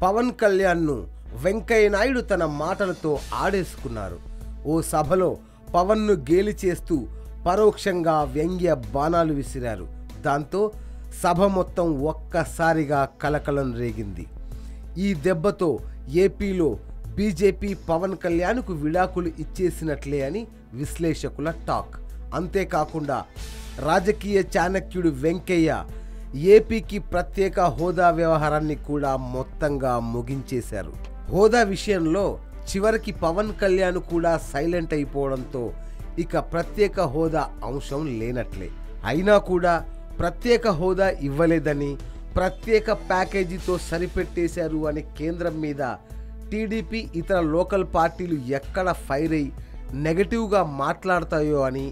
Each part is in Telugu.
పవన్ కళ్యాణ్ను వెంకయ్య నాయుడు తన మాటలతో ఆడేసుకున్నారు. ఓ సభలో పవన్ను గేలి చేస్తూ పరోక్షంగా వ్యంగ్య బాణాలు విసిరారు. దాంతో సభ మొత్తం ఒక్కసారిగా కలకలం రేగింది. ఈ దెబ్బతో ఏపీలో బీజేపీ పవన్ కళ్యాణ్కు విడాకులు ఇచ్చేసినట్లే అని విశ్లేషకుల టాక్. అంతేకాకుండా రాజకీయ చాణక్యుడు వెంకయ్య ఏపీకి ప్రత్యేక హోదా వ్యవహారాన్ని కూడా మొత్తంగా ముగించేశారు. హోదా విషయంలో చివరికి పవన్ కళ్యాణ్ కూడా సైలెంట్ అయిపోవడంతో ఇక ప్రత్యేక హోదా అంశం లేనట్లే. అయినా కూడా ప్రత్యేక హోదా ఇవ్వలేదని, ప్రత్యేక ప్యాకేజీతో సరిపెట్టేశారు అని కేంద్రం మీద టీడీపీ ఇతర లోకల్ పార్టీలు ఎక్కడ ఫైర్ అయి నెగటివ్గా మాట్లాడతాయో అని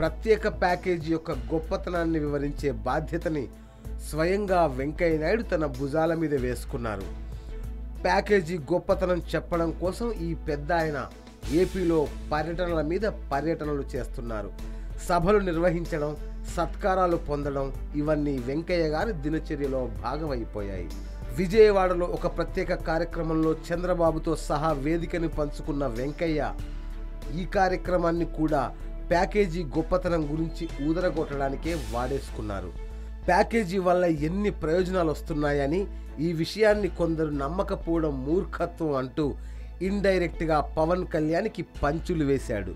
ప్రత్యేక ప్యాకేజీ యొక్క గొప్పతనాన్ని వివరించే బాధ్యతని స్వయంగా వెంకయ్య నాయుడు తన భుజాల మీద వేసుకున్నారు. ప్యాకేజీ గొప్పతనం చెప్పడం కోసం ఈ పెద్ద ఆయన ఏపీలో పర్యటనల మీద పర్యటనలు చేస్తున్నారు. సభలు నిర్వహించడం, సత్కారాలు పొందడం ఇవన్నీ వెంకయ్య గారి దినచర్యలో భాగమైపోయాయి. విజయవాడలో ఒక ప్రత్యేక కార్యక్రమంలో చంద్రబాబుతో సహా వేదికని పంచుకున్న వెంకయ్య ఈ కార్యక్రమాన్ని కూడా ప్యాకేజీ గొప్పతనం గురించి ఊదరగొట్టడానికే వాడేసుకున్నారు. ప్యాకేజీ వల్ల ఎన్ని ప్రయోజనాలు వస్తున్నాయని, ఈ విషయాన్ని కొందరు నమ్మకపోవడం మూర్ఖత్వం అంటూ ఇండైరెక్ట్గా పవన్ కళ్యాణ్కి పంచులు వేశాడు.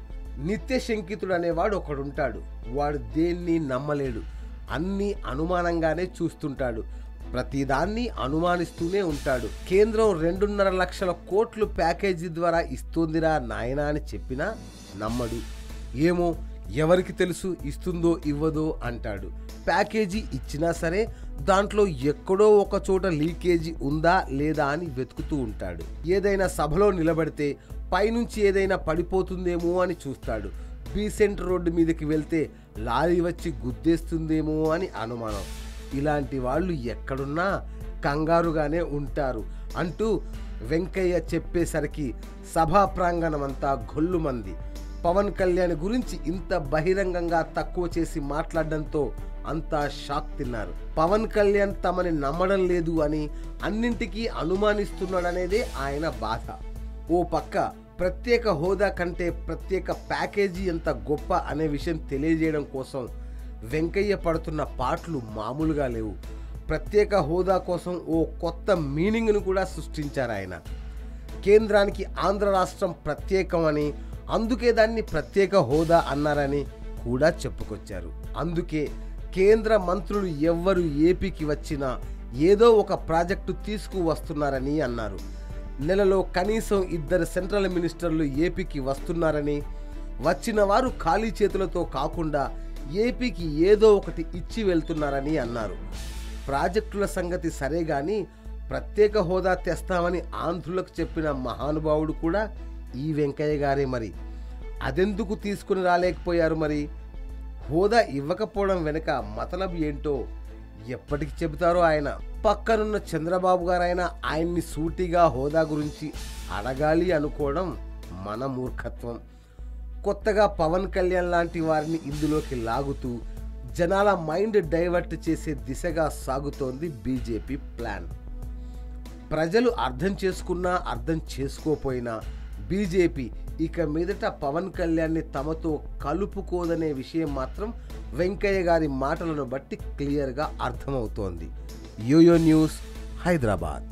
నిత్య శంకితుడు అనేవాడు ఒకడుంటాడు. వాడు దేన్ని నమ్మలేడు, అన్నీ అనుమానంగానే చూస్తుంటాడు, ప్రతిదాన్ని అనుమానిస్తూనే ఉంటాడు. కేంద్రం 2.5 లక్షల కోట్లు ప్యాకేజీ ద్వారా ఇస్తోందిరా నాయనా అని చెప్పినా నమ్మడు. ఏమో ఎవరికి తెలుసు ఇస్తుందో ఇవ్వదో అంటాడు. ప్యాకేజీ ఇచ్చినా సరే దాంట్లో ఎక్కడో ఒక చోట లీకేజీ ఉందా లేదా అని వెతుకుతూ ఉంటాడు. ఏదైనా సభలో నిలబడితే పైనుంచి ఏదైనా పడిపోతుందేమో అని చూస్తాడు. బీసెంట్ రోడ్డు మీదకి వెళ్తే లారీ వచ్చి గుద్దేస్తుందేమో అని అనుమానం. ఇలాంటి వాళ్ళు ఎక్కడున్నా కంగారుగానే ఉంటారు అంటూ వెంకయ్య చెప్పేసరికి సభా ప్రాంగణమంతా గొల్లుమంది. పవన్ కళ్యాణ్ గురించి ఇంత బహిరంగంగా తక్కువ చేసి మాట్లాడడంతో అంతా షాక్ తిన్నారు. పవన్ కళ్యాణ్ తమని నమ్మడం లేదు అని, అన్నింటికీ అనుమానిస్తున్నాడనేదే ఆయన బాధ. ఓ పక్క ప్రత్యేక హోదా కంటే ప్రత్యేక ప్యాకేజీ ఎంత గొప్ప అనే విషయం తెలియజేయడం కోసం వెంకయ్య పడుతున్న పాటలు మామూలుగా లేవు. ప్రత్యేక హోదా కోసం ఓ కొత్త మీనింగ్ను కూడా సృష్టించారు ఆయన. కేంద్రానికి ఆంధ్ర రాష్ట్రం ప్రత్యేకం అని, అందుకే దాన్ని ప్రత్యేక హోదా అన్నారని కూడా చెప్పుకొచ్చారు. అందుకే కేంద్ర మంత్రులు ఎవ్వరు ఏపీకి వచ్చినా ఏదో ఒక ప్రాజెక్టు తీసుకువస్తున్నారని అన్నారు. నెలలో కనీసం 2 సెంట్రల్ మినిస్టర్లు ఏపీకి వస్తున్నారని, వచ్చిన వారు ఖాళీ చేతులతో కాకుండా ఏపీకి ఏదో ఒకటి ఇచ్చి వెళ్తున్నారని అన్నారు. ప్రాజెక్టుల సంగతి సరే గాని ప్రత్యేక హోదా తెస్తామని ఆంధ్రులకు చెప్పిన మహానుభావుడు కూడా ఈ వెంకయ్య గారే. మరి అదెందుకు తీసుకుని రాలేకపోయారు? మరి హోదా ఇవ్వకపోవడం వెనుక మతలబ్ ఏంటో ఎప్పటికి చెబుతారో ఆయన. పక్కనున్న చంద్రబాబు గారైనా ఆయన్ని సూటిగా హోదా గురించి అడగాలి అనుకోవడం మన మూర్ఖత్వం. కొత్తగా పవన్ కళ్యాణ్ లాంటి వారిని ఇందులోకి లాగుతూ జనాల మైండ్ డైవర్ట్ చేసే దిశగా సాగుతోంది బీజేపీ ప్లాన్. ప్రజలు అర్థం చేసుకున్నా అర్థం చేసుకోపోయినా బీజేపీ ఇక మీదట పవన్ కళ్యాణ్ని తమతో కలుపుకోదనే విషయం మాత్రం వెంకయ్య గారి మాటలను బట్టి క్లియర్గా అర్థమవుతోంది. Yoyo news, Hyderabad.